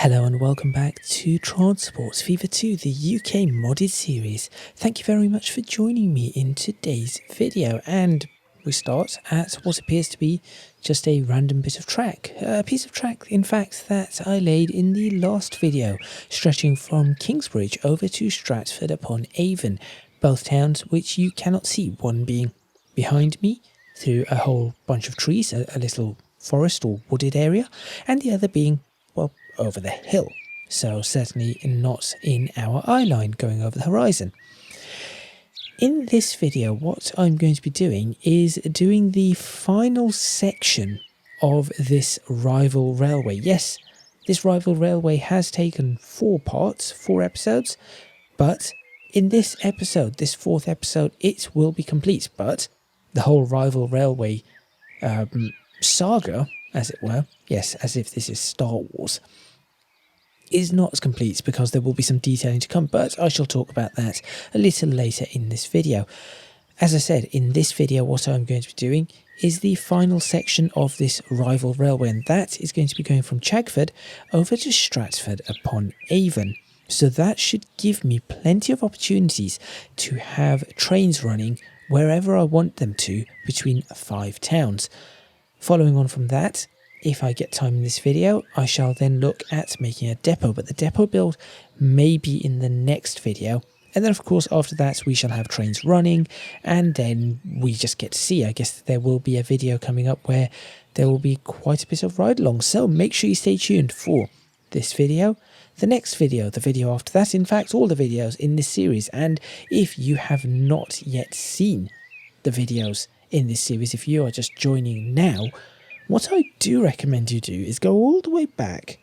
Hello and welcome back to Transports Fever 2, the UK modded series. Thank you very much for joining me in today's video, and we start at what appears to be just a random bit of track. A piece of track, in fact, that I laid in the last video, stretching from Kingsbridge over to Stratford upon Avon, both towns which you cannot see, one being behind me through a whole bunch of trees, a little forest or wooded area, and the other being, well, over the hill, so certainly not in our eye line going over the horizon. In this video, what I'm going to be doing is doing the final section of this rival railway. Yes, this rival railway has taken 4 parts, 4 episodes, but in this episode, this 4th episode, it will be complete. But the whole rival railway saga, as it were, yes, as if this is Star Wars, is not as complete because there will be some detailing to come, but I shall talk about that a little later in this video. As I said, in this video what I'm going to be doing is the final section of this rival railway, and that is going to be going from Chagford over to Stratford upon Avon. So that should give me plenty of opportunities to have trains running wherever I want them to between 5 towns. Following on from that, if I get time in this video, I shall then look at making a depot, but the depot build may be in the next video. And then of course after that we shall have trains running, and then we just get to see. I guess there will be a video coming up where there will be quite a bit of ride along, so make sure you stay tuned for this video, the next video, the video after that, in fact all the videos in this series. And if you have not yet seen the videos in this series, if you are just joining now, what I do recommend you do is go all the way back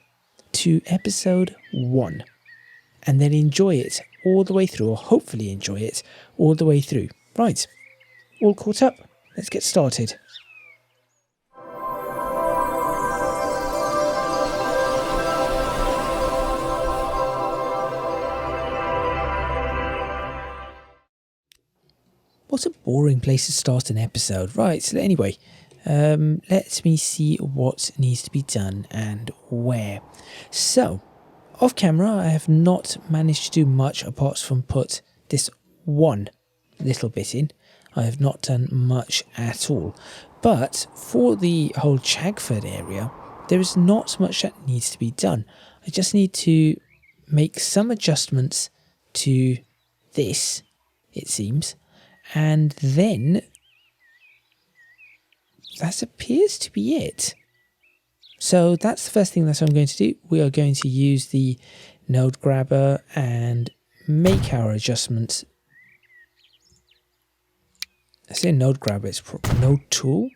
to episode 1 and then enjoy it all the way through, or hopefully enjoy it all the way through. Right, all caught up? Let's get started. What a boring place to start an episode. Right, so anyway, let me see what needs to be done and where. So, off camera, I have not managed to do much apart from put this one little bit in. I have not done much at all. But for the whole Chagford area, there is not much that needs to be done. I just need to make some adjustments to this, it seems, and then that appears to be it. So that's the first thing that I'm going to do. We are going to use the node grabber and make our adjustments. I say node grabber, it's node tool.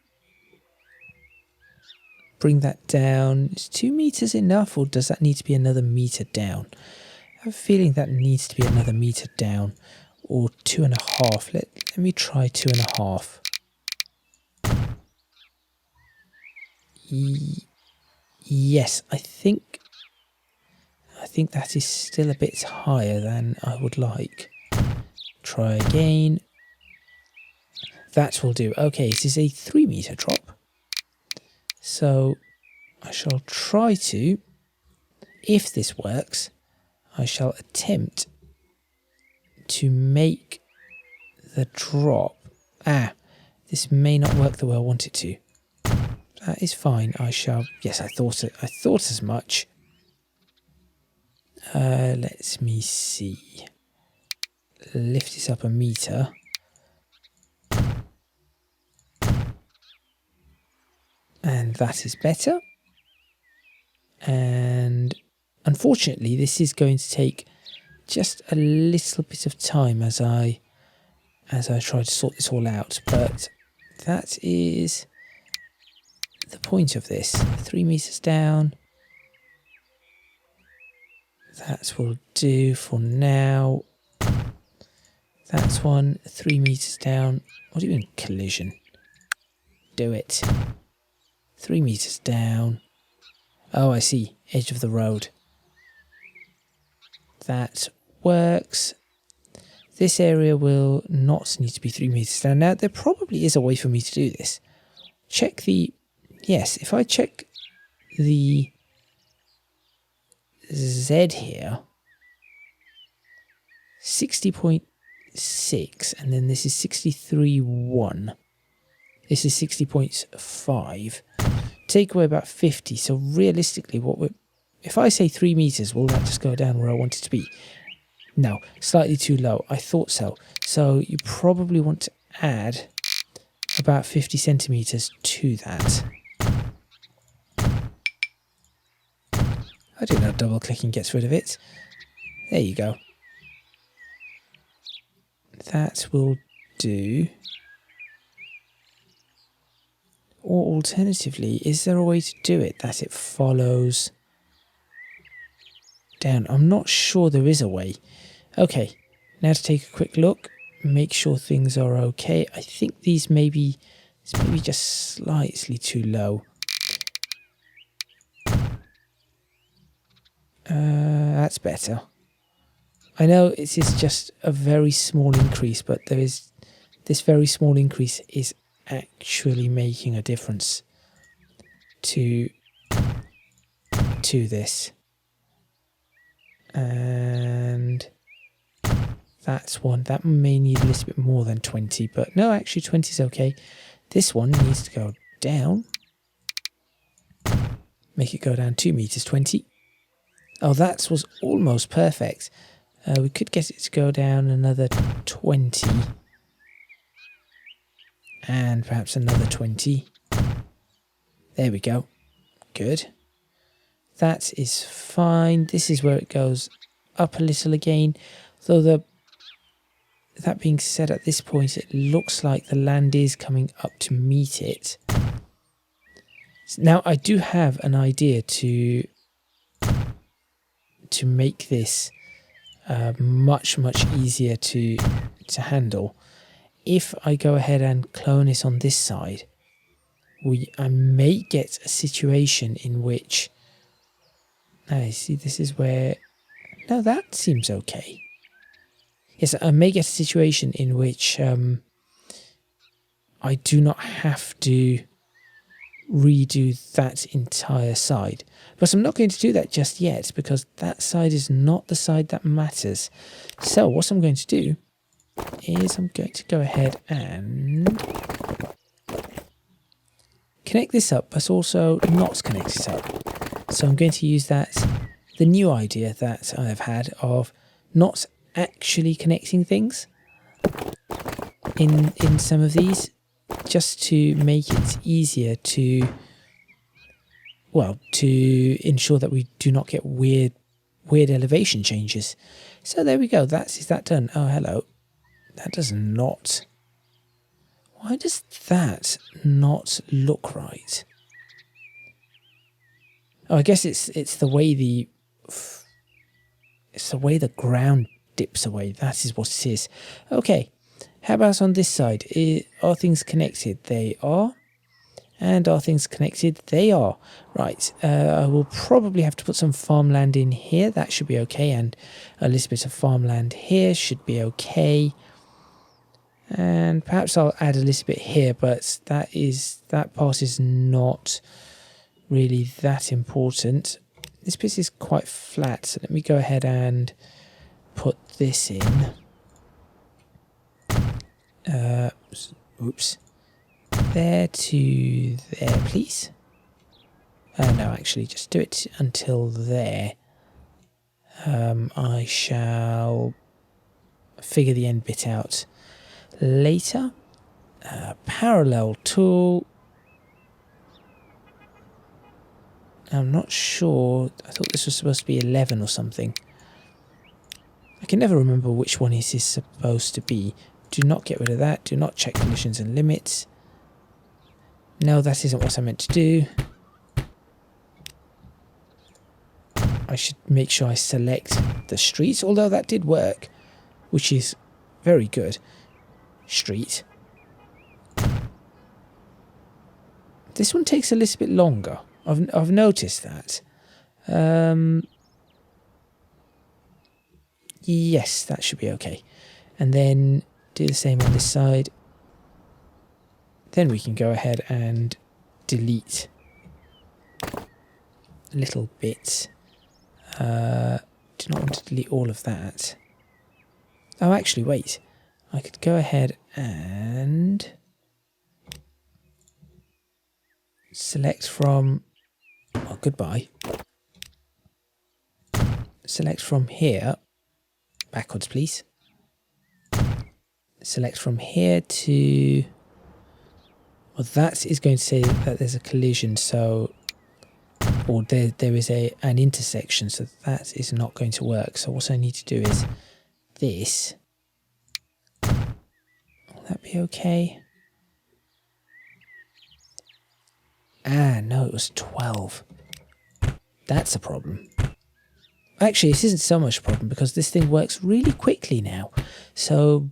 Bring that down. Is 2 meters enough, or does that need to be another meter down? I have a feeling that needs to be another meter down, or 2.5. Let me try 2.5. Yes, I think that is still a bit higher than I would like. Try again. That will do. Okay, it is a 3 meter drop. So I shall try to, if this works, I shall attempt to make the drop. This may not work the way I want it to. That is fine. I shall. Yes, I thought as much. Let me see. Lift this up a meter. And that is better. And unfortunately, this is going to take just a little bit of time as I try to sort this all out. But that is the point of this. 3 meters down. That will do for now. That's one. 3 meters down. What do you mean collision? Do it. 3 meters down. Oh, I see. Edge of the road. That works. This area will not need to be 3 meters down. Now, there probably is a way for me to do this. Check the... Yes, if I check the Z here, 60.6, and then this is 63.1. This is 60.5. Take away about 50. So realistically, if I say 3 meters, will that just go down where I want it to be? No, slightly too low. I thought so. So you probably want to add about 50 centimeters to that. I don't know, double clicking gets rid of it. There you go. That will do. Or alternatively, is there a way to do it that it follows down? I'm not sure there is a way. Okay, now to take a quick look, make sure things are okay. I think it's maybe just slightly too low. That's better. I know it is just a very small increase, but this very small increase is actually making a difference to this. And that's one. That may need a little bit more than 20, but no, actually 20 is okay. This one needs to go down. Make it go down 2 meters, 20. Oh, that was almost perfect. We could get it to go down another 20. And perhaps another 20. There we go. Good. That is fine. This is where it goes up a little again. Though that being said, at this point, it looks like the land is coming up to meet it. Now, I do have an idea to make this much easier to handle. If I go ahead and clone this on this side, I may get a situation in which... I see, this is where... No, that seems okay. Yes, I may get a situation in which I do not have to redo that entire side. But I'm not going to do that just yet, because that side is not the side that matters. So what I'm going to do is I'm going to go ahead and connect this up, but also not connect it up. So I'm going to use the new idea that I've had of not actually connecting things in some of these, just to make it easier to ensure that we do not get weird elevation changes. So there we go. Is that done? Oh, hello. That does not... Why does that not look right? Oh, I guess it's the way the ground dips away. That is what it is. Okay. How about on this side? Are things connected? They are. And are things connected? They are. Right. I will probably have to put some farmland in here. That should be okay. And a little bit of farmland here should be okay. And perhaps I'll add a little bit here, but that part is not really that important. This piece is quite flat, so let me go ahead and put this in. Oops. There to there, please. No, actually, just do it until there. I shall figure the end bit out later. Parallel tool. I'm not sure. I thought this was supposed to be 11 or something. I can never remember which one this is supposed to be. Do not get rid of that. Do not check collisions and limits. No, that isn't what I meant to do. I should make sure I select the streets, although that did work, which is very good. Street. This one takes a little bit longer. I've noticed that. Yes, that should be okay. And then do the same on this side. Then we can go ahead and delete little bits. Do not want to delete all of that. Oh, actually, wait. I could go ahead and select from... Oh, goodbye. Select from here. Backwards, please. Select from here to... Well, that is going to say that there's a collision, so... Or there is an intersection, so that is not going to work. So what I need to do is this. Will that be okay? Ah, no, it was 12. That's a problem. Actually, this isn't so much a problem because this thing works really quickly now. So,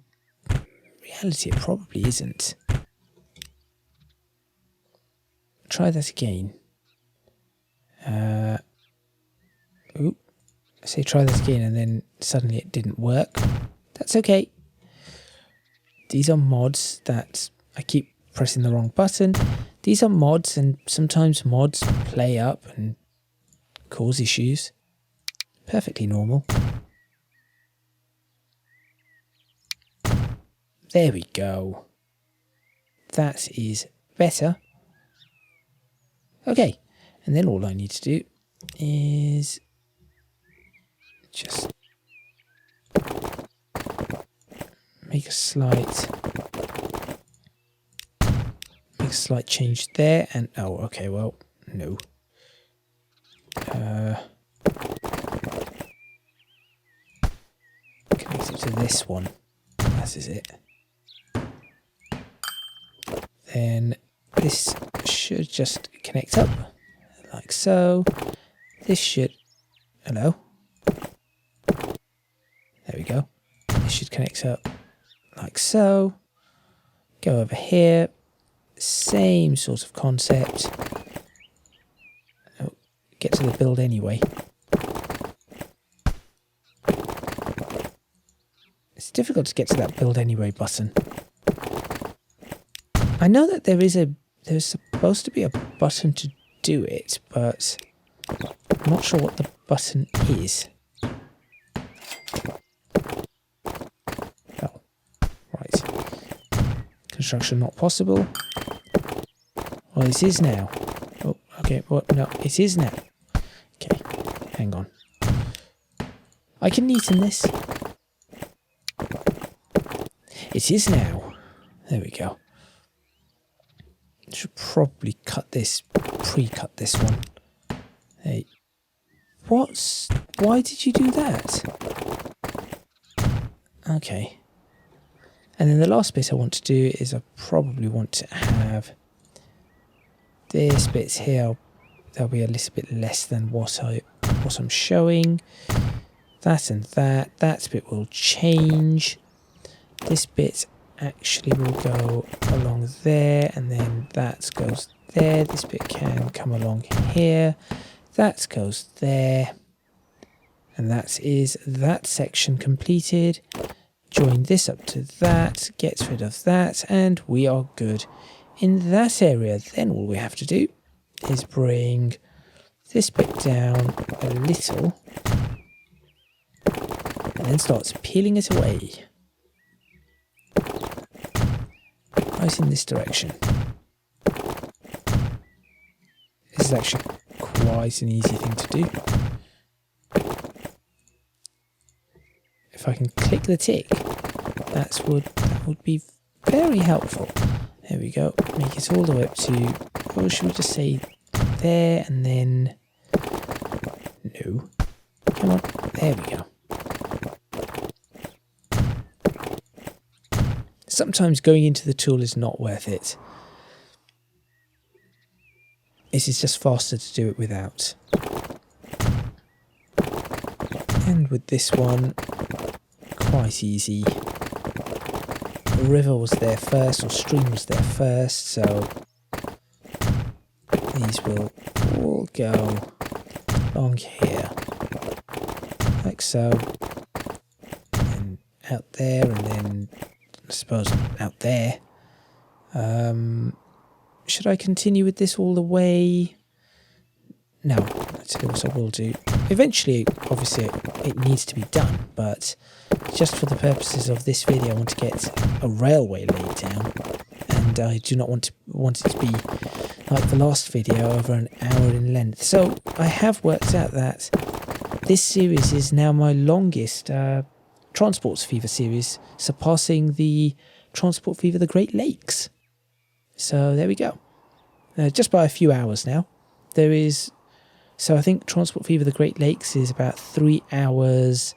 in reality, it probably isn't. Try that again. Oop. I say try this again and then suddenly it didn't work. That's okay. These are mods that I keep pressing the wrong button. These are mods, and sometimes mods play up and cause issues. Perfectly normal. There we go. That is better. Okay, and then all I need to do is just make a slight change there, and oh, okay, well, no. Connect it to this one. That is it. Then this should just connect up like so. This should... Hello? There we go. This should connect up like so. Go over here. Same sort of concept. Oh, get to the build anyway. It's difficult to get to that build anyway button. I know that there's supposed to be a button to do it, but I'm not sure what the button is. Oh, right. Construction not possible. Well, this is now. Oh, okay. Well, no, it is now. Okay, hang on. I can neaten this. It is now. There we go. Should probably pre-cut this one. Hey, why did you do that? Okay. And then the last bit I want to do is I probably want to have this bit here. There'll be a little bit less than what I'm showing. That and that. That bit will change. This bit actually will go along there, and then that goes there. This bit can come along here. That goes there. And that is that section completed. Join this up to that, gets rid of that, and we are good in that area. Then all we have to do is bring this bit down a little and then starts peeling it away. Right in this direction. This is actually quite an easy thing to do. If I can click the tick, that would be very helpful. There we go. Make it all the way up to, or should we just say there and then... No. Come on. There we go. Sometimes going into the tool is not worth it. It is just faster to do it without. And with this one, quite easy. The river was there first, or stream was there first, so these will all go along here, like so, and out there, and then I suppose out there. Should I continue with this all the way? No, tell you what I will do. Eventually, obviously, it needs to be done, but just for the purposes of this video, I want to get a railway laid down, and I do not want it to be like the last video, over an hour in length. So I have worked out that this series is now my longest Transport Fever series, surpassing the Transport Fever the Great Lakes. So there we go. Just by a few hours now. So I think Transport Fever the Great Lakes is about 3 hours.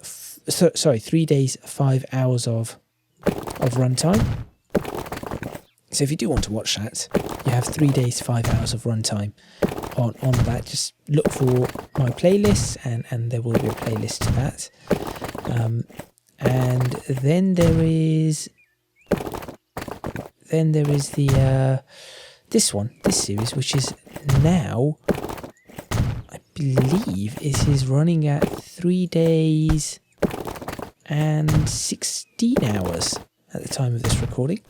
3 days, 5 hours of runtime. So if you do want to watch that, you have 3 days, 5 hours of runtime on that. Just look for my playlists, and there will be a playlist to that. And then there is the this series, which is now, I believe it is running at 3 days and 16 hours at the time of this recording.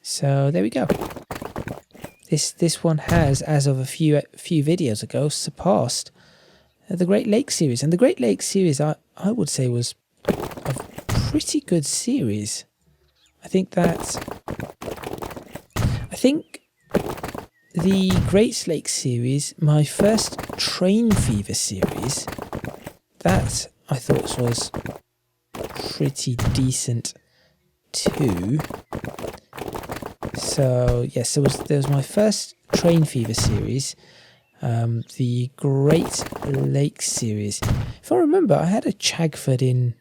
So there we go. This one has, as of a few videos ago, surpassed the Great Lakes series. And the Great Lakes series, I would say, was a pretty good series. I think the Great Lakes series, my first Train Fever series, that I thought was pretty decent too. So yes, there was my first Train Fever series, the Great Lakes series. If I remember, I had a Chagford in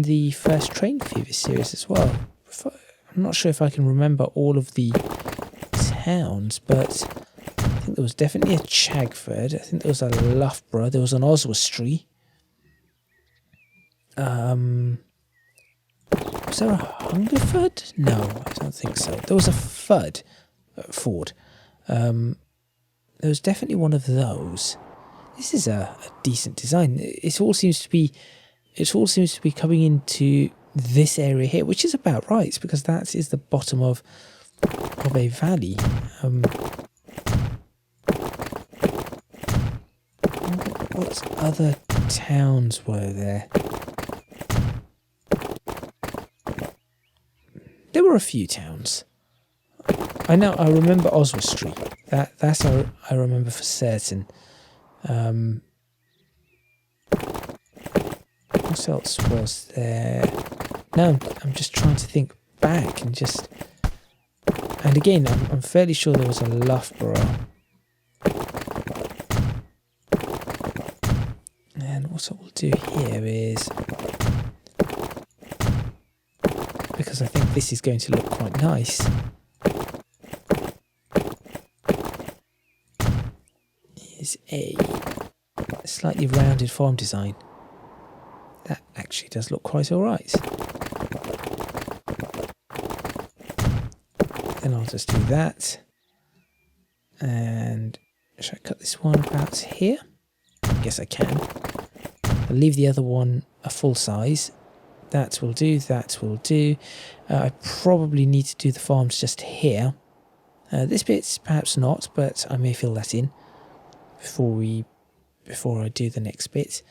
the first Train Fever series as well. I'm not sure if I can remember all of the towns, but I think there was definitely a Chagford. I think there was a Loughborough. There was an Oswestry. Was there a Hungerford? No, I don't think so. There was a Ford. There was definitely one of those. This is a decent design. It all seems to be coming into this area here, which is about right, because that is the bottom of a valley. What other towns were there? There were a few towns. I remember Oswestry. That's I remember for certain. What else was there? No, I'm just trying to think back and again, I'm fairly sure there was a Loughborough. And what I will do here is, because I think this is going to look quite nice, is a slightly rounded farm design. That actually does look quite alright. Then I'll just do that. And should I cut this one about here? I guess I can. I'll leave the other one a full size. That will do, that will do. I probably need to do the farms just here. This bit's perhaps not, but I may fill that in before I do the next bit.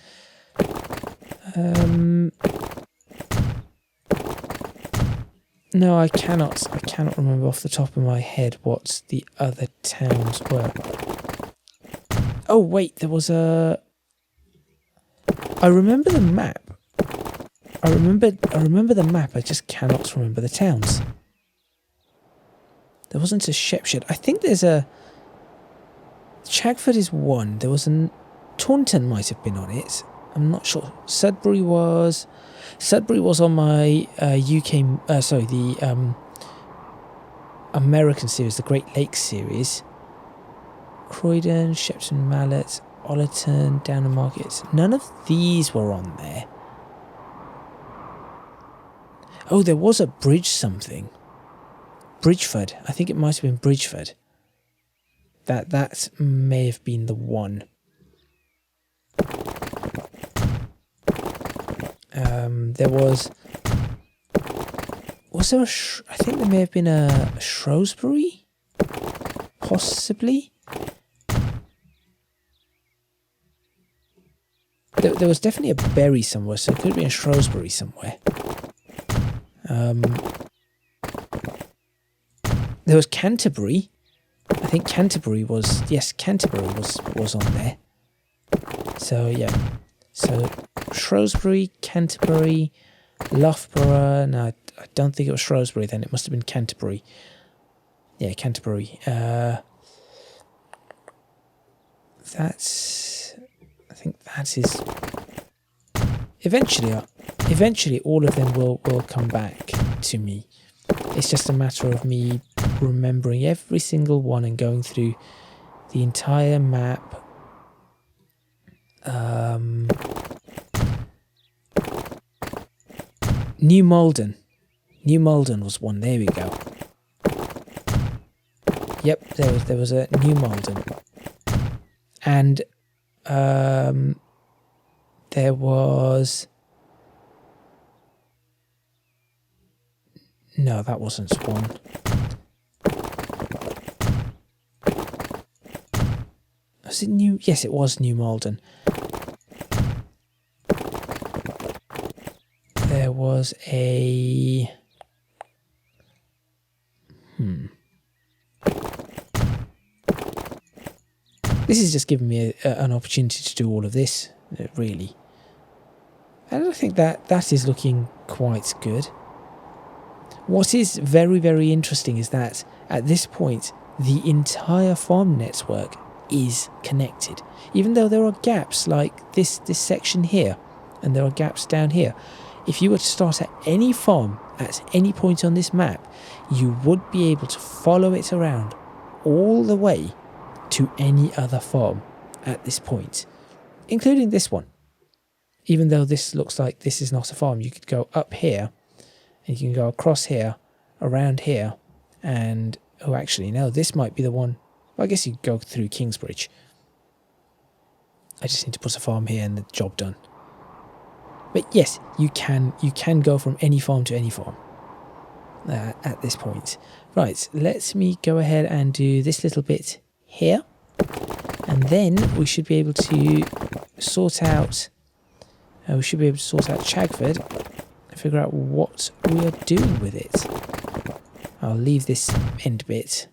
No, I cannot remember off the top of my head what the other towns were. Oh wait, there was a... I remember the map. I remember the map, I just cannot remember the towns. There wasn't a Shepshed. I think there's a... Chagford is one. There was a... Taunton might have been on it. I'm not sure. Sudbury was on my the American series, the Great Lakes series. Croydon, Shepton Mallet, Ollerton, Downham Market. None of these were on there. Oh, there was a bridge something. Bridgeford. I think it might have been Bridgeford. That may have been the one. There was there a... I think there may have been a Shrewsbury? possibly. There was definitely a berry somewhere, so it could be a Shrewsbury somewhere. There was Canterbury. I think Canterbury was... Yes, Canterbury was on there. So, yeah. So, Shrewsbury, Canterbury, Loughborough. No, I don't think it was Shrewsbury then. It must have been Canterbury. Yeah, Canterbury. That's... I think that is... Eventually all of them will come back to me. It's just a matter of me remembering every single one and going through the entire map. New Malden. New Malden was one. There we go. Yep, there was a New Malden. And there was... No, that wasn't Swan. Was it New... Yes, it was New Malden. There was a... This is just giving me an opportunity to do all of this, really. And I think that is looking quite good. What is very, very interesting is that at this point, the entire farm network is connected. Even though there are gaps like this section here, and there are gaps down here. If you were to start at any farm at any point on this map, you would be able to follow it around all the way to any other farm at this point, including this one. Even though this looks like this is not a farm, you could go up here, and you can go across here, around here, and... Oh, actually, no, this might be the one... Well, I guess you could go through Kingsbridge. I just need to put a farm here and the job done. But yes, you can go from any farm to any farm at this point. Right, let me go ahead and do this little bit here. And then we should be able to sort out... Chagford and figure out what we are doing with it. I'll leave this end bit.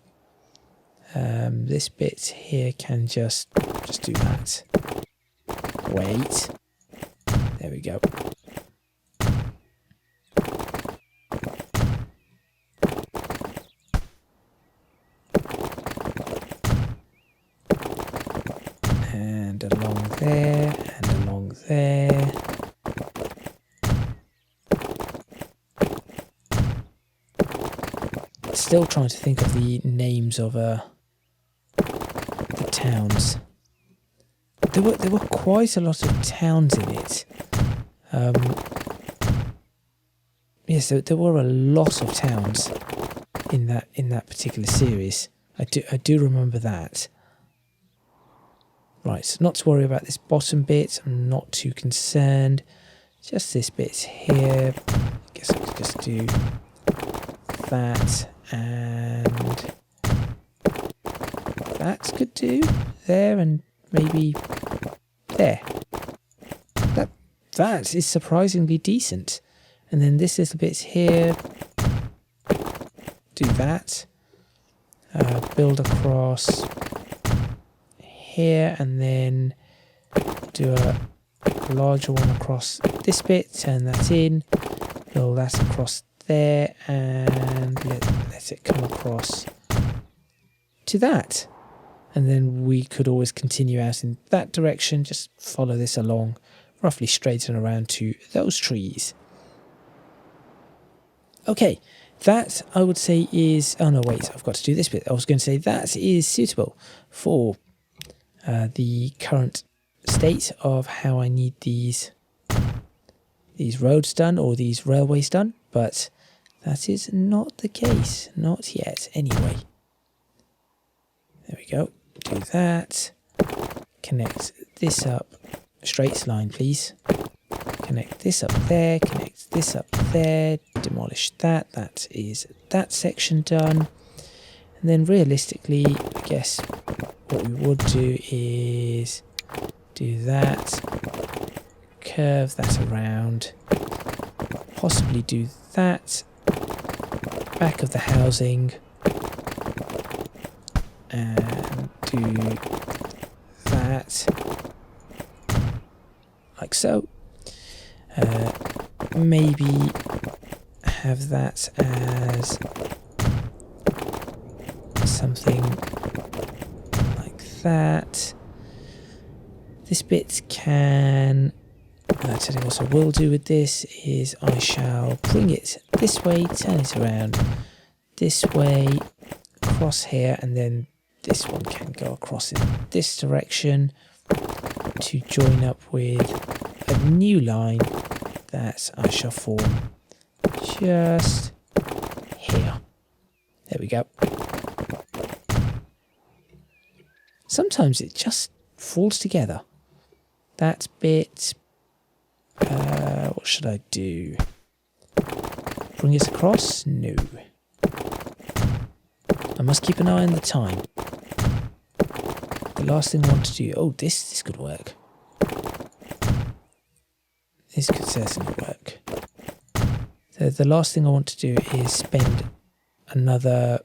This bit here can just do that. Wait. There we go. And along there, and along there. Still trying to think of the names of the towns. There were quite a lot of towns in it. Yes, there were a lot of towns in that particular series. I do remember that. Right, not to worry about this bottom bit. I'm not too concerned. Just this bit here. I guess I could just do that, and that could do there, and maybe there. That is surprisingly decent. And then this little bit here, do that. Build across here, and then do a larger one across this bit, turn that in, build that across there, and let it come across to that. And then we could always continue out in that direction, just follow this along, roughly straight and around to those trees. Okay, that I would say is... Oh no, wait, I've got to do this bit. I was going to say that is suitable for the current state of how I need these roads done, or these railways done, but that is not the case, not yet anyway. There we go, do that, connect this up, straight line please, connect this up there, connect this up there, demolish that, that is that section done, And then realistically, I guess what we would do is do that, curve that around, possibly do that, back of the housing, and do that, like so. Maybe have that as something like that. This bit can... I'll tell you what I will do with this is I shall bring it this way, turn it around this way, across here, and then this one can go across in this direction to join up with a new line that I shall form just here. There we go. Sometimes it just falls together. That bit... what should I do? Bring it across? No. I must keep an eye on the time. The last thing I want to do... Oh, this could work. This could certainly work. The last thing I want to do is spend another...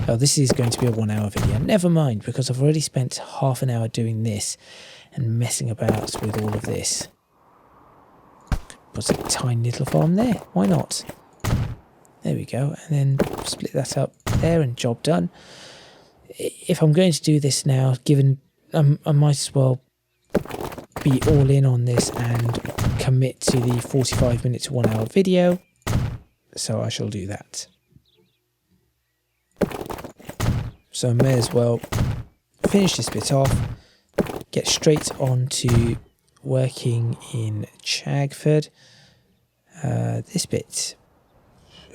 Oh, this is going to be a 1 hour video. Never mind, because I've already spent half an hour doing this and messing about with all of this. Put a tiny little farm there. Why not? There we go. And then split that up there and job done. If I'm going to do this now, given I might as well be all in on this and commit to the 45-minute to 1 hour video. So I shall do that. So I may as well finish this bit off, get straight on to working in Chagford. This bit,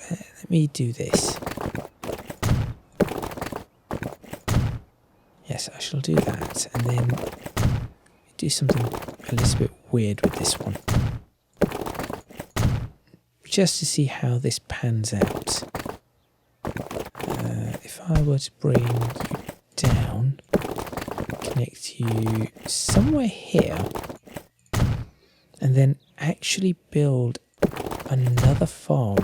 let me do this. Yes, I shall do that, and then do something a little bit weird with this one. Just to see how this pans out. If I were to bring you down, connect you somewhere here, and then actually build another farm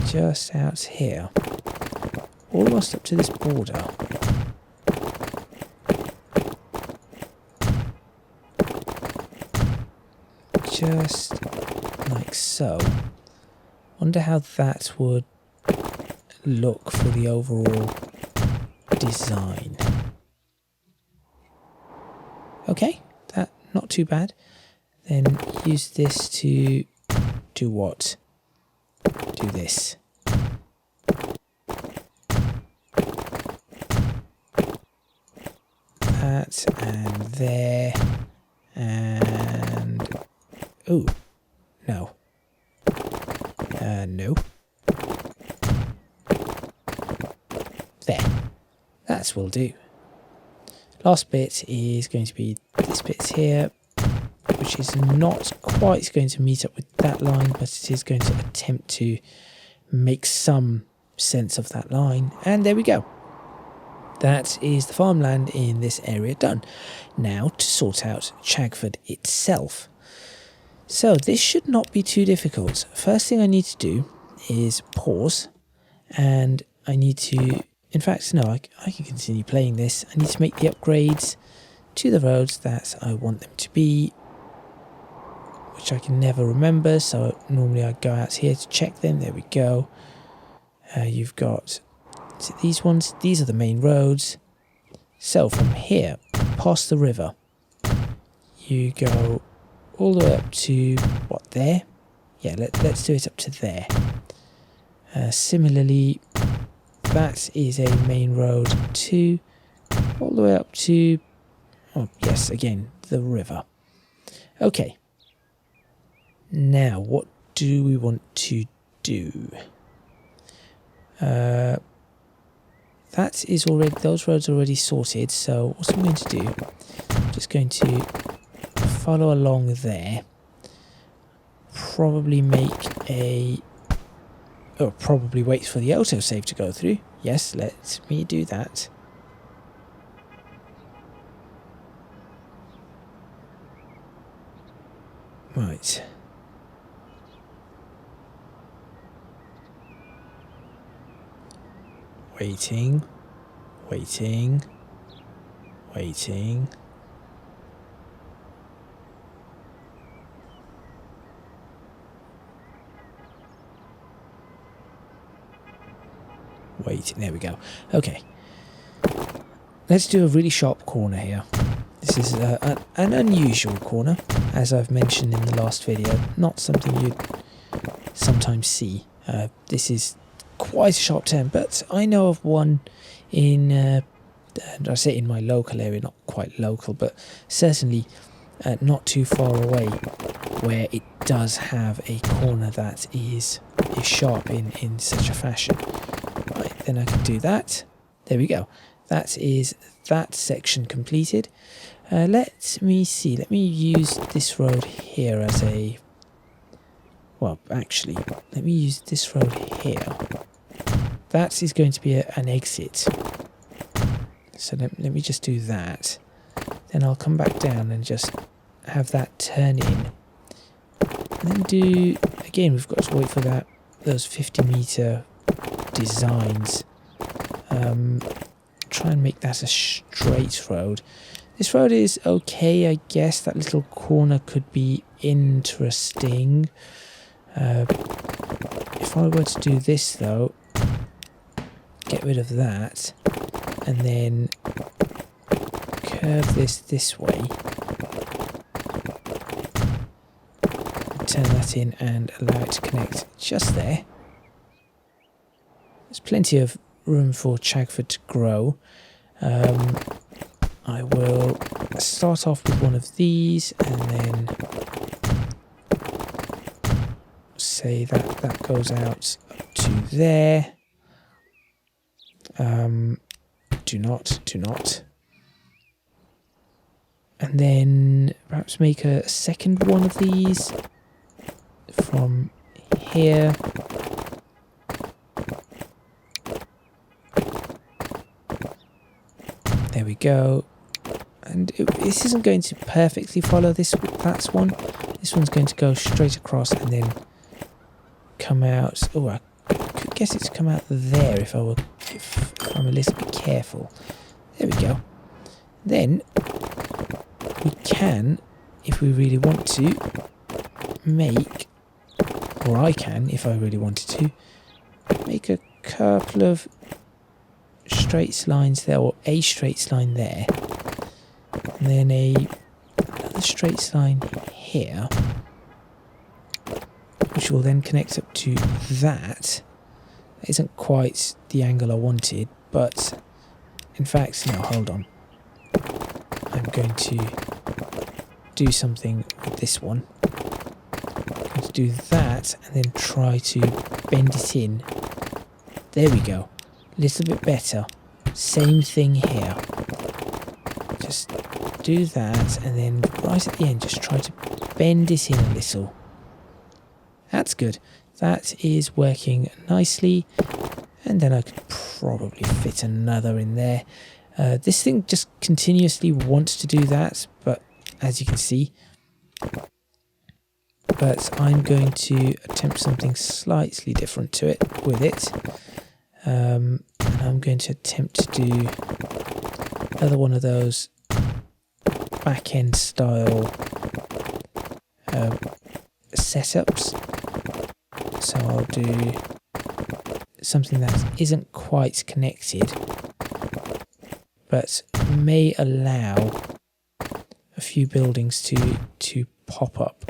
just out here, almost up to this border. Just like so. Wonder how that would look for the overall design. Okay, that not too bad. Then use this to do what? Do this. That and there and oh no. No. There. That will do. Last bit is going to be this bit here, which is not quite going to meet up with that line, but it is going to attempt to make some sense of that line. And there we go. That is the farmland in this area done. Now to sort out Chagford itself. So this should not be too difficult. First thing I need to do is pause, and I need to... In fact, no, I can continue playing this. I need to make the upgrades to the roads that I want them to be, which I can never remember, so normally I go out here to check them. There we go. You've got these ones. These are the main roads. So from here, past the river, you go all the way up to, what, there? Yeah, let's do it up to there. Similarly, that is a main road too, all the way up to, oh yes, again, the river. Okay. Now, what do we want to do? That is already, those roads are already sorted, so what I'm going to do, I'm just going to follow along there, probably make a, or probably wait for the autosave to go through, Yes, let me do that. Right. Waiting. Waiting. Waiting. Waiting. There we go. Okay. Let's do a really sharp corner here. This is an unusual corner, as I've mentioned in the last video. Not something you'd sometimes see. This is quite a sharp turn, but I know of one in, I say in my local area, not quite local, but certainly not too far away, where it does have a corner that is sharp in such a fashion. Right, then I can do that. There we go. That is that section completed. Let me see. Let me use this road here as a... Well, actually, let me use this road here. That is going to be an exit. So let me just do that. Then I'll come back down and just have that turn in. And then do... Again, we've got to wait for that. Those 50-meter designs. Try and make that a straight road. This road is okay, I guess. That little corner could be interesting. If I were to do this though, get rid of that, and then curve this way, turn that in and allow it to connect just there. There's plenty of room for Chagford to grow. I will start off with one of these and then say that goes out to there. Do not. And then perhaps make a second one of these from here. There we go. And this isn't going to perfectly follow that one. This one's going to go straight across and then come out. Oh, I could guess it's come out there if I'm a little bit careful. There we go. Then we can, if we really want to, make, or I can, if I really wanted to, make a couple of straight lines there, or a straight line there, and then another straight line here, which will then connect up to that. That isn't quite the angle I wanted, but in fact, no, hold on. I'm going to do something with this one. I'm going to do that and then try to bend it in. There we go. A little bit better. Same thing here. Just do that and then right at the end just try to bend it in a little. That's good. That is working nicely. And then I could probably fit another in there. This thing just continuously wants to do that, but as you can see. But I'm going to attempt something slightly different to it with it. And I'm going to attempt to do another one of those back-end style setups. So I'll do something that isn't quite connected, but may allow a few buildings to pop up.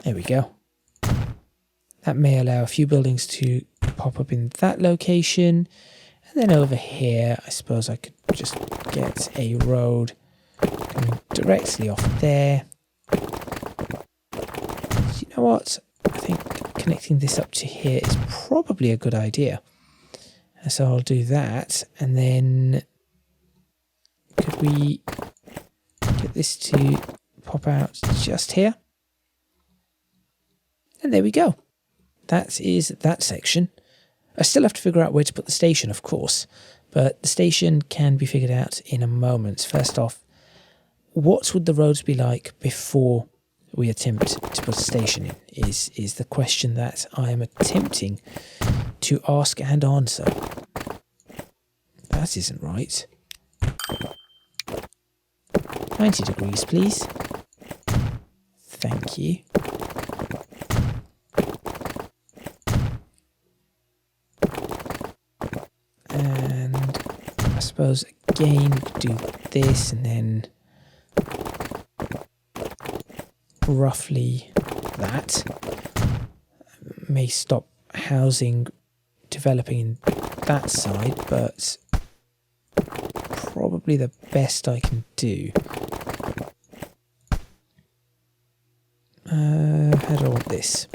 There we go. That may allow a few buildings to pop up in that location. And then over here, I suppose I could just get a road coming directly off there. You know what? I think connecting this up to here is probably a good idea. And so I'll do that. And then could we get this to pop out just here? And there we go. That is that section. I still have to figure out where to put the station, of course, but the station can be figured out in a moment. First off, what would the roads be like before we attempt to put a station in is the question that I am attempting to ask and answer. That isn't right. 90 degrees, please. Thank you. And I suppose again we could do this and then roughly that. May stop housing developing in that side, but probably the best I can do. How do I want this?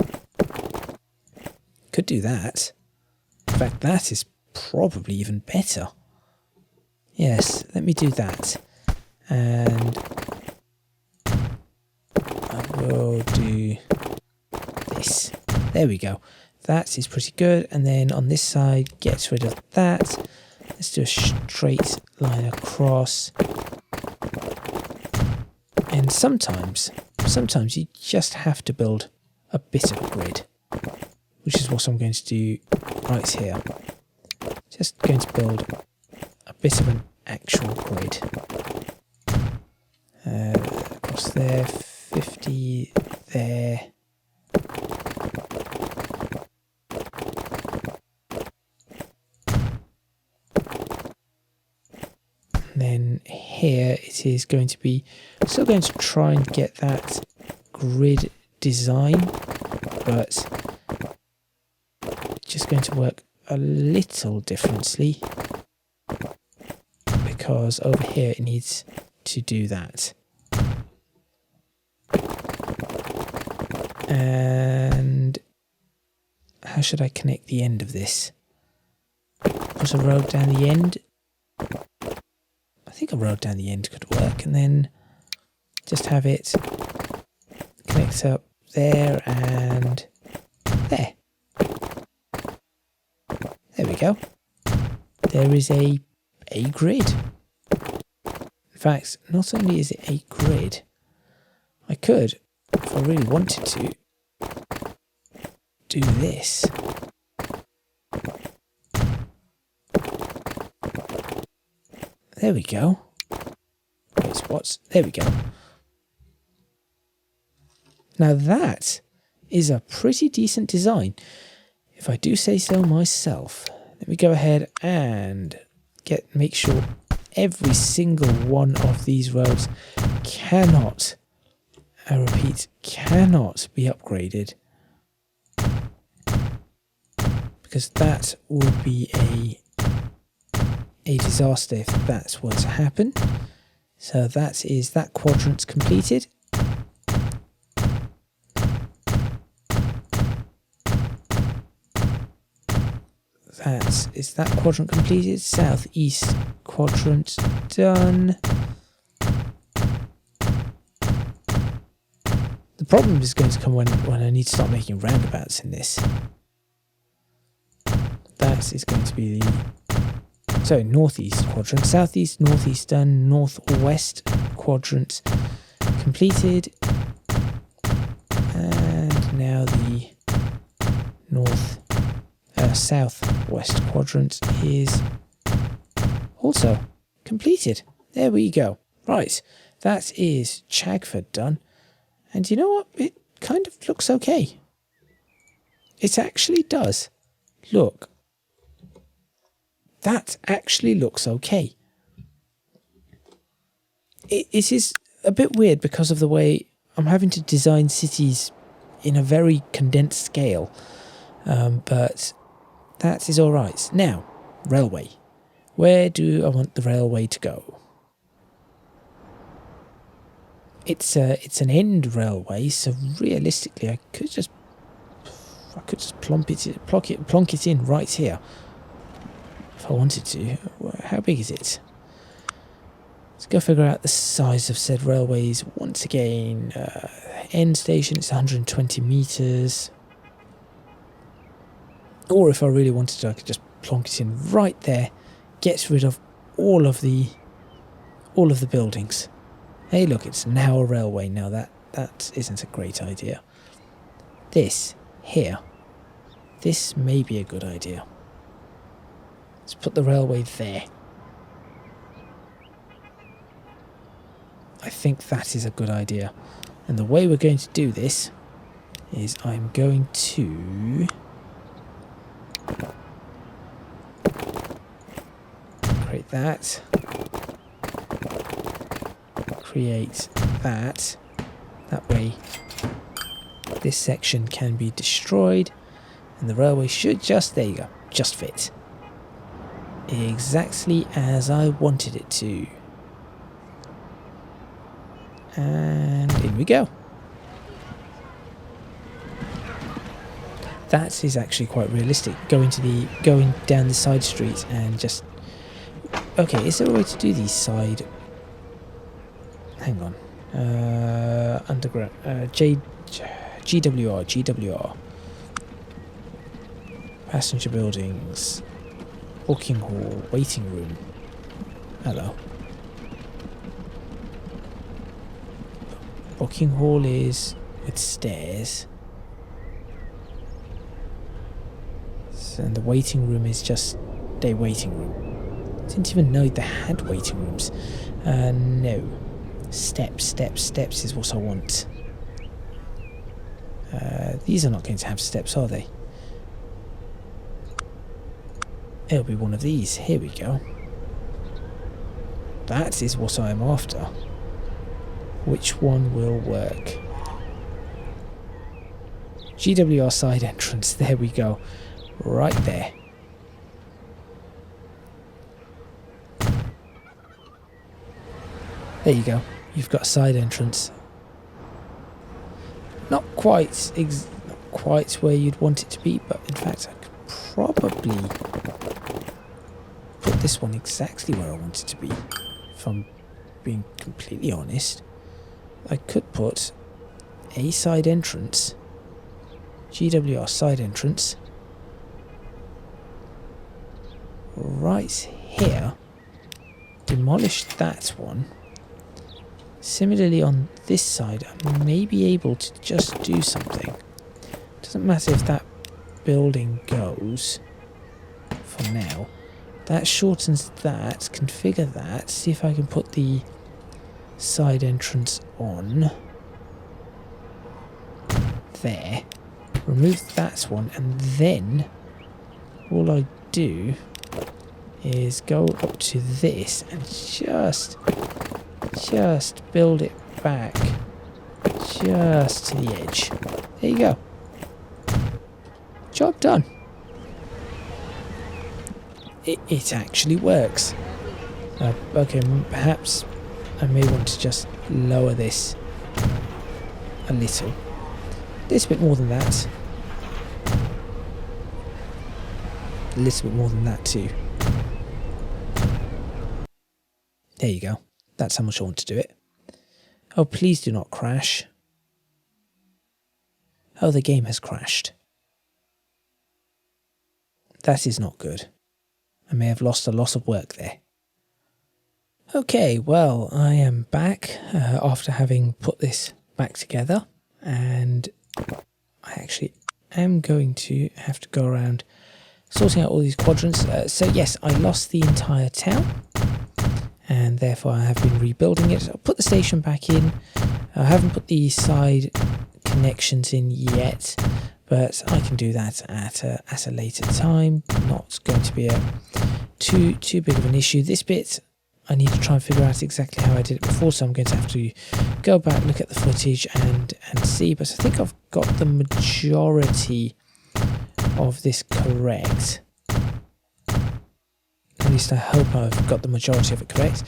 Could do that. In fact, that is probably even better. Yes, let me do that. And I will do this. There we go. That is pretty good. And then on this side, get rid of that. Let's do a straight line across. And sometimes you just have to build a bit of a grid, which is what I'm going to do right here. Just going to build a bit of an actual grid. Across there, 50 there. And then here it is going to be, still going to try and get that grid design, but just going to work a little differently because over here it needs to do that. And how should I connect the end of this? Put a road down the end. I think a road down the end could work, and then just have it connect up there and there. There we go. There is a grid. In fact, not only is it a grid, I could, if I really wanted to, do this. There we go. Wait, spots. There we go. Now that is a pretty decent design, if I do say so myself. Let me go ahead and make sure every single one of these roads cannot, I repeat, cannot be upgraded, because that would be a disaster if that's were to happen. So that is that quadrant's completed. Is that quadrant completed? Southeast quadrant done. The problem is going to come when I need to start making roundabouts in this. That is going to be the northeast quadrant, southeast, northeast done, northwest quadrant completed, and now the southwest quadrant is also completed. There we go. Right, that is Chagford done, and you know what? It kind of looks okay. It actually does. Look. That actually looks okay. It is a bit weird because of the way I'm having to design cities in a very condensed scale, but that is alright. Now, railway. Where do I want the railway to go? It's an end railway, so realistically I could just plonk it in right here. If I wanted to. How big is it? Let's go figure out the size of said railways once again. End station, it's 120 meters. Or if I really wanted to, I could just plonk it in right there, gets rid of all of the buildings. Hey look, it's now a railway. Now that isn't a great idea. This here, this may be a good idea. Let's put the railway there. I think that is a good idea. And the way we're going to do this is I'm going to create that. Create that. That way this section can be destroyed and the railway should just, there you go, just fit. Exactly as I wanted it to. And in we go. That is actually quite realistic. Going down the side street and just... Okay, is there a way to do these side... Hang on. Underground... GWR. Passenger buildings. Booking hall. Waiting room. Hello. Booking hall is with stairs. And the waiting room is just a waiting room. Didn't even know they had waiting rooms. No. Steps is what I want. These are not going to have steps, are they? It'll be one of these. Here we go. That is what I am after. Which one will work? GWR side entrance. There we go. Right there. There you go. You've got a side entrance. Not quite where you'd want it to be, but in fact I could probably put this one exactly where I want it to be. If I'm being completely honest, I could put a side entrance, GWR side entrance, right here, demolish that one. Similarly on this side, I may be able to just do something. Doesn't matter if that building goes for now. That shortens that, configure that, see if I can put the side entrance on there. Remove that one, and then all I do is go up to this and just build it back just to the edge. There you go. Job done. It actually works. Okay, perhaps I may want to just lower this a little bit more than that. A little bit more than that too. There you go. That's how much I want to do it. Oh, please do not crash. Oh, the game has crashed. That is not good. I may have lost a lot of work there. Okay, well, I am back after having put this back together, and I actually am going to have to go around sorting out all these quadrants. So yes, I lost the entire town, and therefore I have been rebuilding it. I'll put the station back in. I haven't put the side connections in yet, but I can do that at a later time. Not going to be a too big of an issue. This bit I need to try and figure out exactly how I did it before, so I'm going to have to go back, look at the footage and see, but I think I've got the majority of this correct. At least I hope I've got the majority of it correct.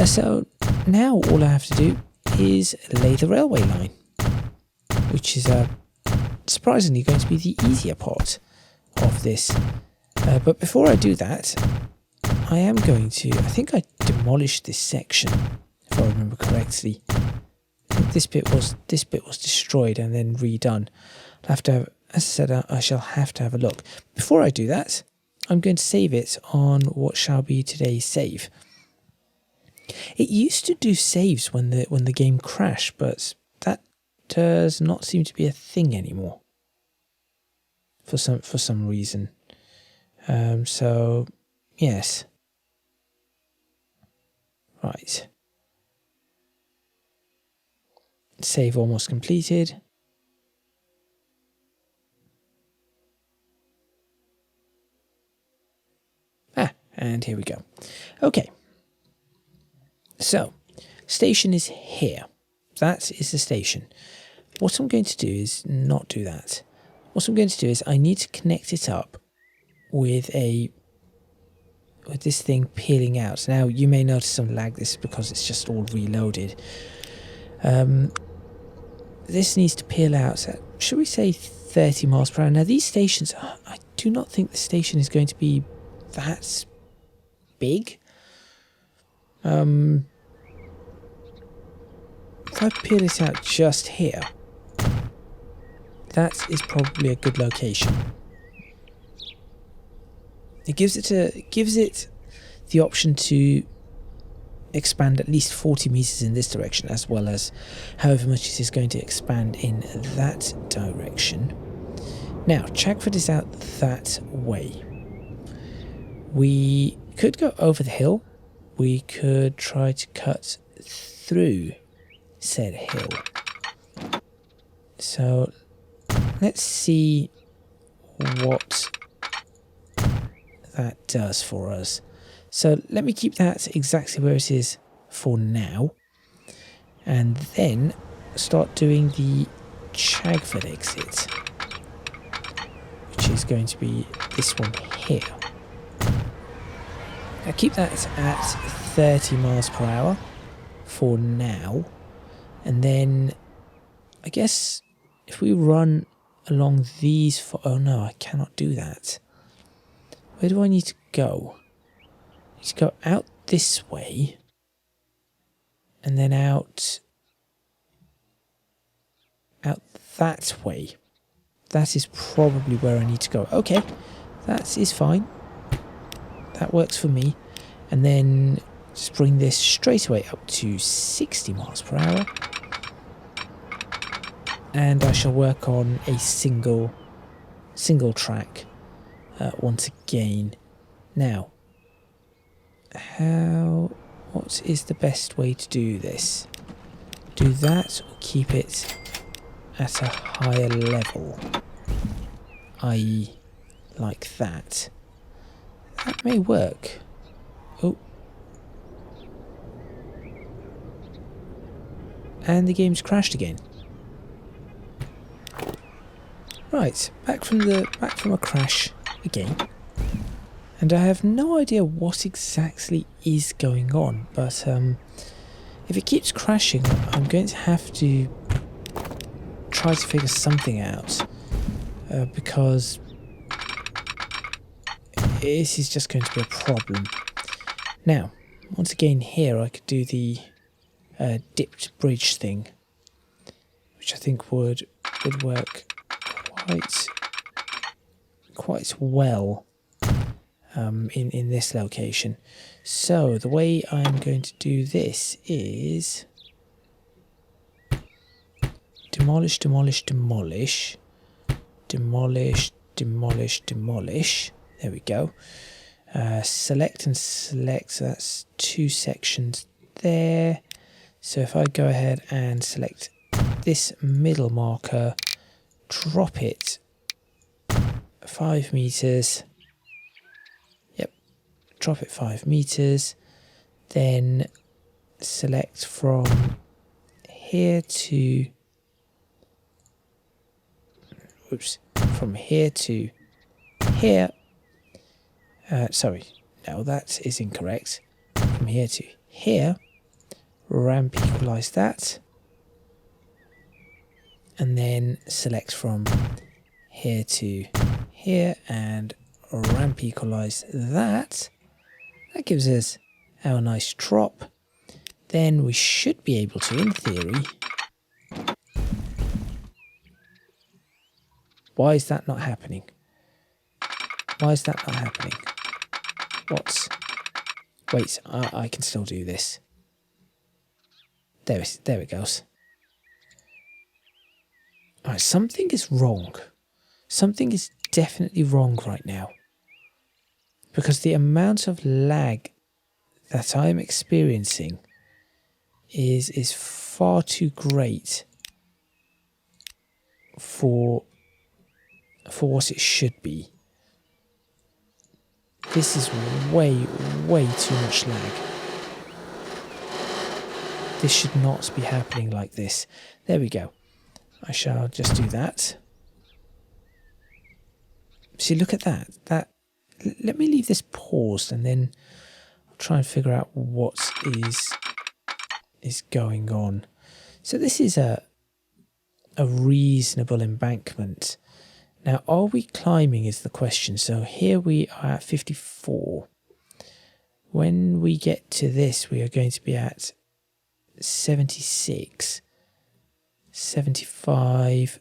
So now all I have to do is lay the railway line, which is surprisingly going to be the easier part of this. But before I do that, I am going to, I think I demolished this section, if I remember correctly. I think this bit was destroyed and then redone. I'll have to as I said, I shall have to have a look. Before I do that, I'm going to save it on what shall be today's save. It used to do saves when the game crashed, but that does not seem to be a thing anymore for some reason. So yes, right. Save almost completed. And here we go. Okay. So, station is here. That is the station. What I'm going to do is not do that. What I'm going to do is I need to connect it up with this thing peeling out. Now, you may notice some lag. This is because it's just all reloaded. This needs to peel out at, should we say, 30 miles per hour. Now, these stations, I do not think the station is going to be that big. If I peel it out just here, that is probably a good location. It gives it the option to expand at least 40 meters in this direction, as well as however much it is going to expand in that direction. Now, Chagford is out that way. We could go over the hill. We could try to cut through said hill. So let's see what that does for us. So let me keep that exactly where it is for now, and then start doing the Chagford exit, which is going to be this one here. Now keep that at 30 miles per hour for now, and then I guess if we run along these oh no, I cannot do that. Where do I need to go? I need to go out this way, and then out that way. That is probably where I need to go. Okay, that is fine. That works for me. And then just bring this straight away up to 60 miles per hour. And I shall work on a single track once again. Now, what is the best way to do this? Do that or keep it at a higher level, i.e. like that. That may work. Oh. And the game's crashed again. Right, back from a crash again. And I have no idea what exactly is going on, but if it keeps crashing, I'm going to have to try to figure something out, because this is just going to be a problem. Now, once again here I could do the dipped bridge thing, which I think would work quite well in this location. So the way I'm going to do this is demolish, demolish, demolish, demolish, demolish, demolish. There we go. Select and select, so that's two sections there. So if I go ahead and select this middle marker, drop it 5 meters. Yep, drop it 5 meters. Then select from here to, from here to here. Sorry, no, that is incorrect. From here to here, ramp equalize that, and then select from here to here and ramp equalize that. That gives us our nice drop. Then we should be able to, in theory, Why is that not happening? Why is that not happening? What? Wait, I can still do this. There it goes. Alright, something is wrong. Something is definitely wrong right now. Because the amount of lag that I'm experiencing is far too great for what it should be. This is way too much lag. This should not be happening like this. There we go. I shall just do that. See, look at that. Let me leave this paused and then I'll try and figure out what is going on. So this is a reasonable embankment. Now, are we climbing is the question. So here we are at 54. When we get to this, we are going to be at 76, 75,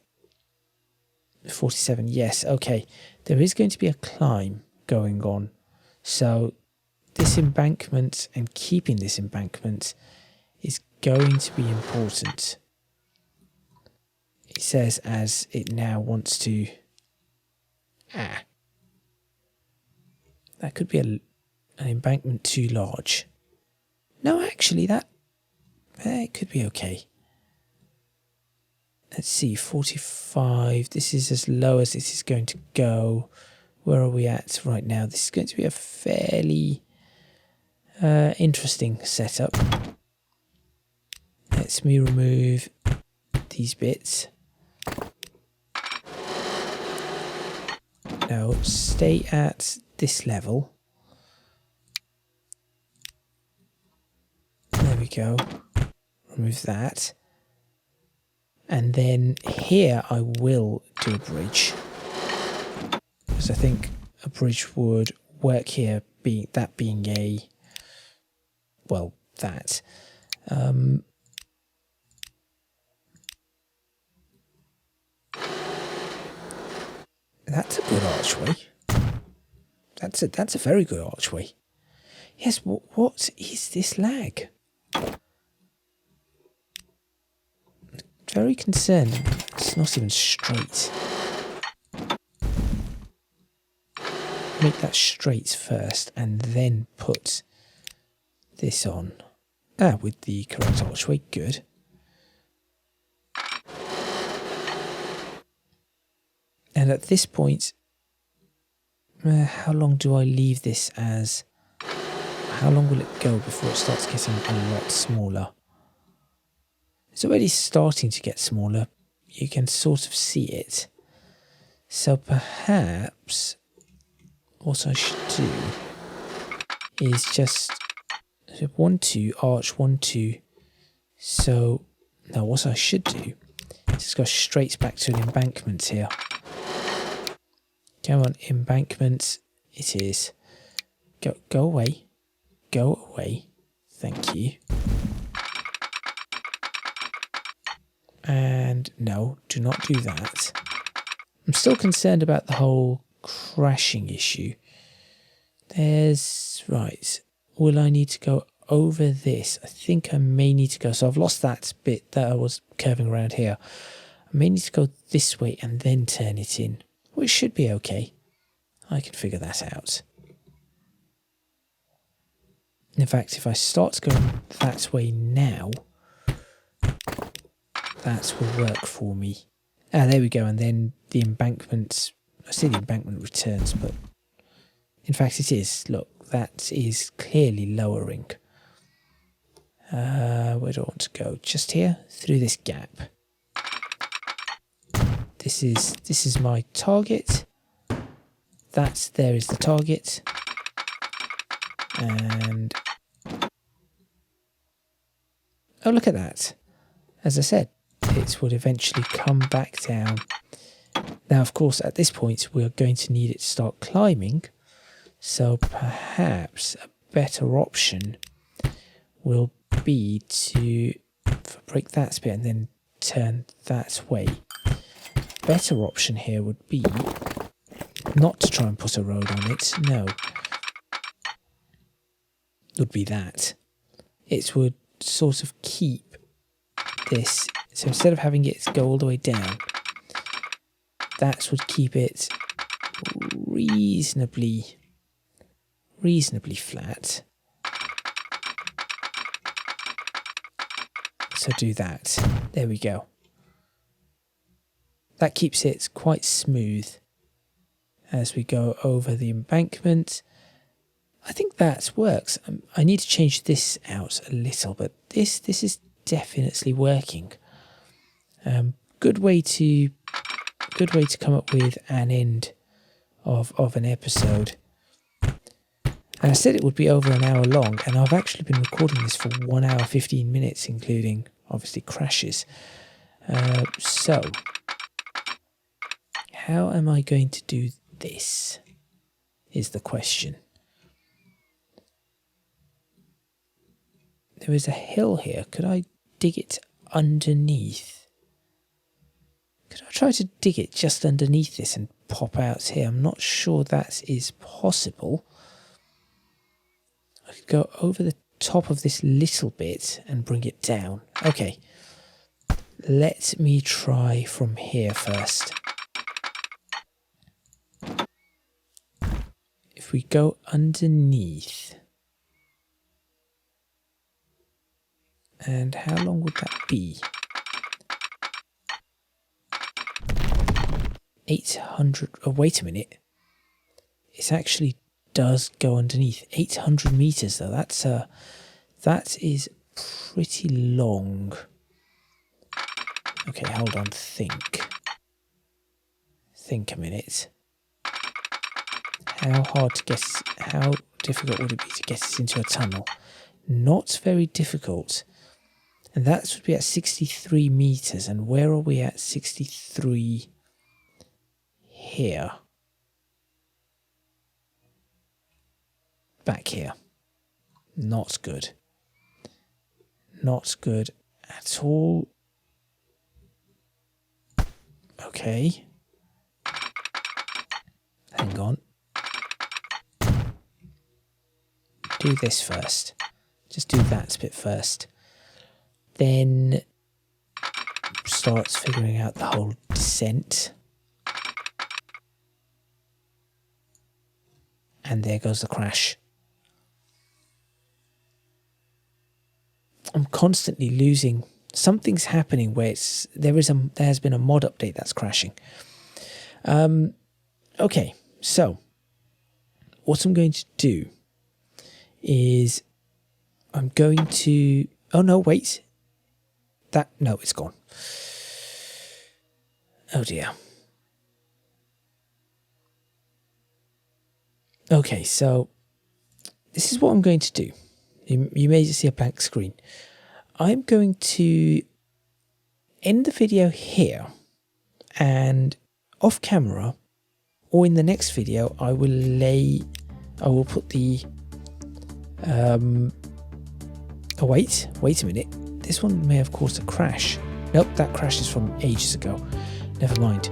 47. Yes, okay. There is going to be a climb going on. So this embankment and keeping this embankment is going to be important. It says as it now wants to... that could be an embankment too large. No, actually, it could be okay. Let's see, 45. This is as low as this is going to go. Where are we at right now? This is going to be a fairly interesting setup. Let me remove these bits. Now, stay at this level. There we go. Remove that. And then here I will do a bridge. Because I think a bridge would work here, being a... well, that. That's a good archway. That's a very good archway. Yes, what is this lag? Very concerned. It's not even straight. Make that straight first and then put this on. With the correct archway. Good. And at this point, how long do I leave this as? How long will it go before it starts getting a lot smaller? It's already starting to get smaller. You can sort of see it. So perhaps what I should do is just 1, 2, arch 1, 2. So now what I should do is just go straight back to an embankment here. Come on, embankment. It is. Go away. Go away. Thank you. And no, do not do that. I'm still concerned about the whole crashing issue. Right. Will I need to go over this? I think I may need to go. So I've lost that bit that I was curving around here. I may need to go this way and then turn it in. Which should be okay. I can figure that out. In fact, if I start going that way now, that will work for me. There we go. And then the embankment, I say the embankment returns, but in fact it is. Look, that is clearly lowering. Where do I want to go? Just here, through this gap. This is my target. There is the target. And oh, look at that. As I said, it would eventually come back down. Now, of course, at this point, we're going to need it to start climbing. So perhaps a better option will be to break that bit and then turn that way. better option here would be not to try and put a road on it. No. Would be that. It would sort of keep this. So instead of having it go all the way down, that would keep it reasonably flat. So do that. There we go. That keeps it quite smooth as we go over the embankment. I think that works. I need to change this out a little, but this is definitely working. Good way to come up with an end of an episode. And I said it would be over an hour long, and I've actually been recording this for 1 hour 15 minutes, including obviously crashes. So how am I going to do this is the question. There is a hill here. Could I dig it underneath? Could I try to dig it just underneath this and pop out here? I'm not sure that is possible. I could go over the top of this little bit and bring it down. Okay. Let me try from here first. If we go underneath... And how long would that be? 800... Oh, wait a minute. It actually does go underneath. 800 meters, though. That is pretty long. Okay, hold on. Think a minute. How difficult would it be to get it into a tunnel? Not very difficult. And that would be at 63 meters. And where are we at 63 here? Back here. Not good. Not good at all. Okay. Hang on. Do this first. Just do that bit first. Then start figuring out the whole descent. And there goes the crash. I'm constantly losing. Something's happening where there has been a mod update that's crashing. Okay, so what I'm going to do is I'm going to... Oh no, wait. No, it's gone. Oh dear. Okay, so this is what I'm going to do. You may see a blank screen. I'm going to end the video here, and off camera or in the next video I will put the oh wait a minute, this one may have caused a crash. Nope, that crash is from ages ago. Never mind.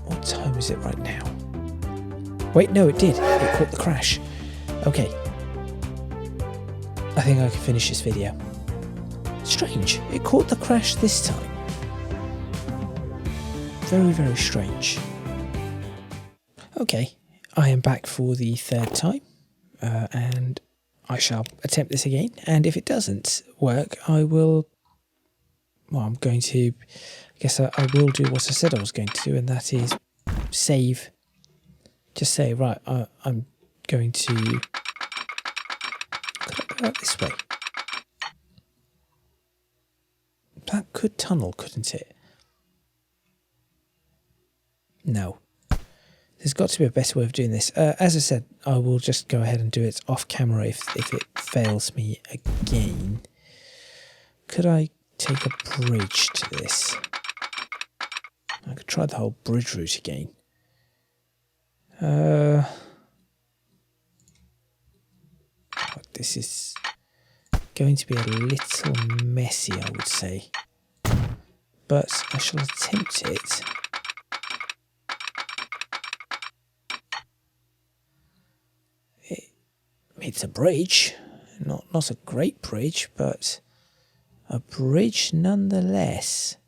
What time is it right now? Wait, no, it did. It caught the crash. Okay. I think I can finish this video. Strange. It caught the crash this time. Very, very strange. Okay. I am back for the third time. And I shall attempt this again. And if it doesn't work, I will... Well, I'm going to... I guess I will do what I said I was going to do, and that is save... Just say, right, I'm going to... Could I go out this way? That could tunnel, couldn't it? No. There's got to be a better way of doing this. As I said, I will just go ahead and do it off camera if it fails me again. Could I take a bridge to this? I could try the whole bridge route again. This is going to be a little messy, I would say. but I shall attempt it. It's a bridge, not a great bridge, but a bridge nonetheless.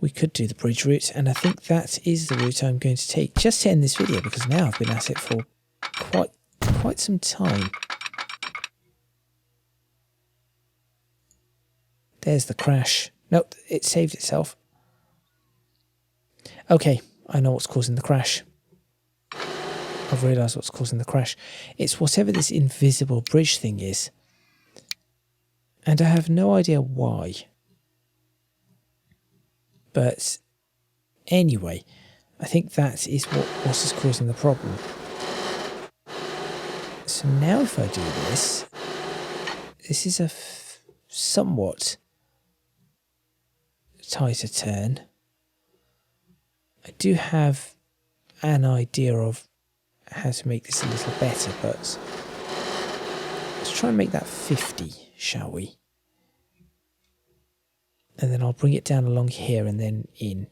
We could do the bridge route, and I think that is the route I'm going to take just to end this video, because now I've been at it for quite some time. There's the crash. Nope, it saved itself. Okay, I know what's causing the crash. I've realised what's causing the crash. It's whatever this invisible bridge thing is. And I have no idea why. But anyway, I think that is what is causing the problem. So now if I do this, this is a somewhat tighter turn. I do have an idea of how to make this a little better, but let's try and make that 50, shall we? And then I'll bring it down along here and then in.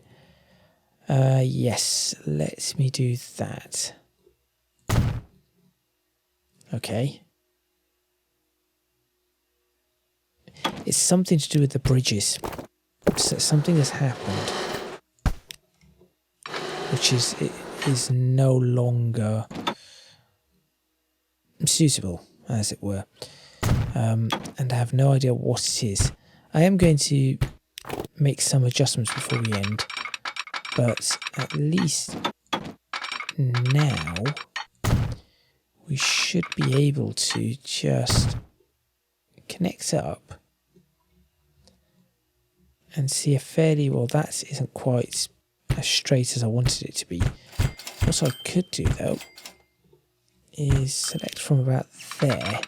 Yes, let me do that. Okay. It's something to do with the bridges. So something has happened, which is no longer suitable, as it were. And I have no idea what it is. I am going to make some adjustments before we end, but at least now we should be able to just connect up and see a fairly, well, that isn't quite as straight as I wanted it to be. What I could do though is select from about there,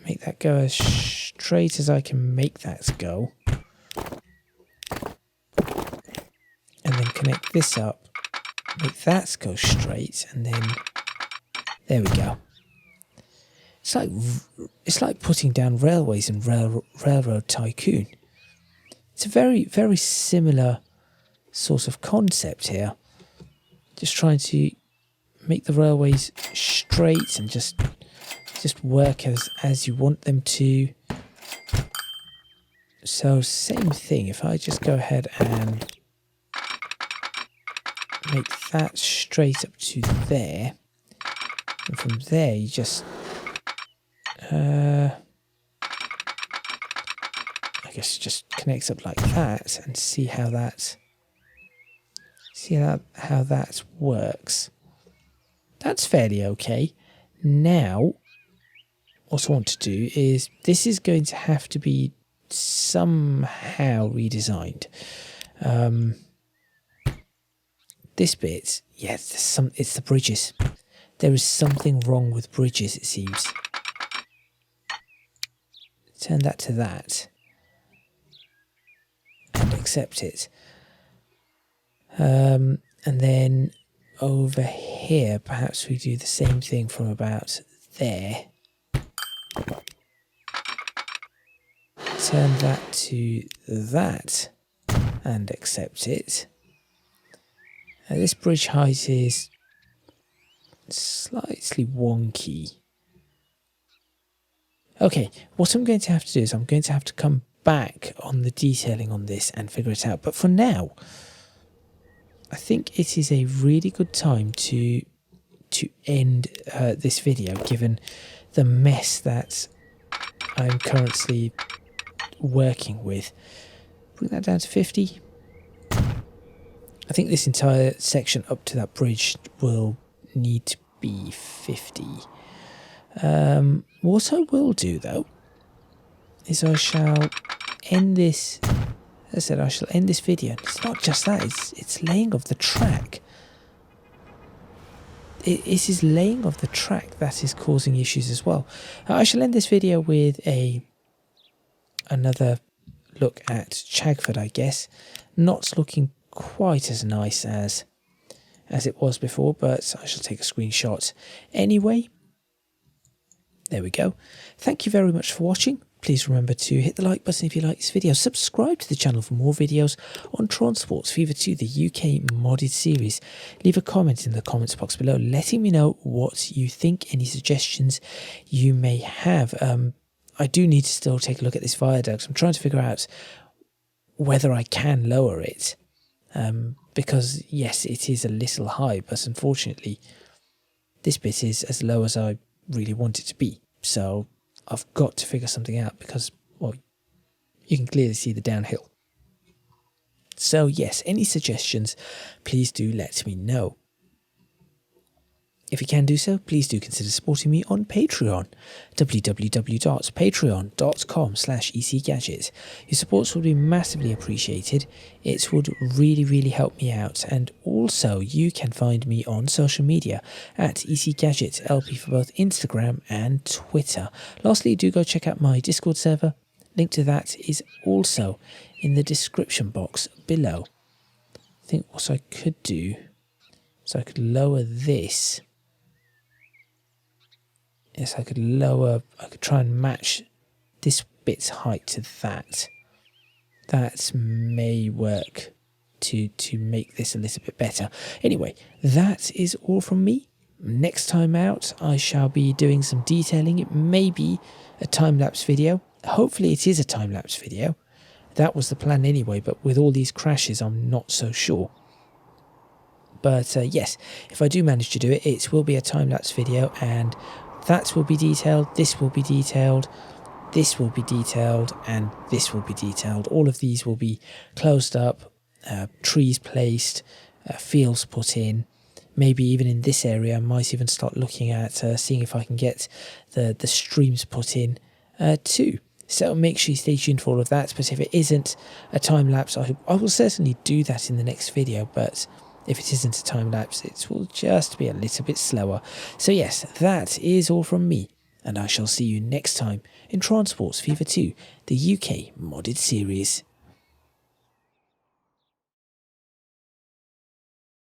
make that go as straight as I can make that go, and then connect this up, make that go straight, and then there we go. It's like putting down railways in Railroad Tycoon. It's a very, very similar sort of concept here. Just trying to make the railways straight and just work as you want them to. So same thing, if I just go ahead and make that straight up to there, and from there you just I guess it just connects up like that, and see how that works. That's fairly okay. Now what I want to do is, this is going to have to be somehow redesigned. This bit, yes, it's the bridges. There is something wrong with bridges, it seems. Turn that to that and accept it. And then over here, perhaps we do the same thing from about there. Turn that to that and accept it. This bridge height is slightly wonky. Okay, what I'm going to have to do is I'm going to have to come back on the detailing on this and figure it out. But for now, I think it is a really good time to end this video, given the mess that I'm currently working with. Bring that down to 50. I think this entire section up to that bridge will need to be 50. What I will do though is I shall end this. As I said, I shall end this video. It's not just that; it's laying of the track. It is laying of the track that is causing issues as well. I shall end this video with another look at Chagford, I guess. Not looking quite as nice as it was before, but I shall take a screenshot anyway. There we go. Thank you very much for watching. please remember to hit the like button if you like this video. Subscribe to the channel for more videos on Tron Sports FIFA 2, the UK modded series. Leave a comment in the comments box below letting me know what you think, any suggestions you may have. I do need to still take a look at this viaduct. I'm trying to figure out whether I can lower it. Because yes, it is a little high, but unfortunately this bit is as low as I really want it to be. So I've got to figure something out because, well, you can clearly see the downhill. So yes, any suggestions, please do let me know. If you can do so, please do consider supporting me on Patreon, www.patreon.com/ECGadget. Your support would be massively appreciated. It would really help me out. And also, you can find me on social media at ECGadget LP for both Instagram and Twitter. Lastly, do go check out my Discord server. Link to that is also in the description box below. I think what I could do, so I could lower this. Yes, I could try and match this bit's height to that. That may work to make this a little bit better. Anyway, that is all from me. Next time out, I shall be doing some detailing. It may be a time-lapse video. Hopefully it is a time-lapse video. That was the plan anyway, but with all these crashes, I'm not so sure. But yes, if I do manage to do it, it will be a time-lapse video, and that will be detailed, this will be detailed, this will be detailed, and this will be detailed. All of these will be closed up, trees placed, fields put in. Maybe even in this area, I might even start looking at seeing if I can get the streams put in too. So make sure you stay tuned for all of that. But if it isn't a time-lapse, I will certainly do that in the next video, but if it isn't a time-lapse, it will just be a little bit slower. So yes, that is all from me, and I shall see you next time in Tron Sports FIFA 2, the UK modded series.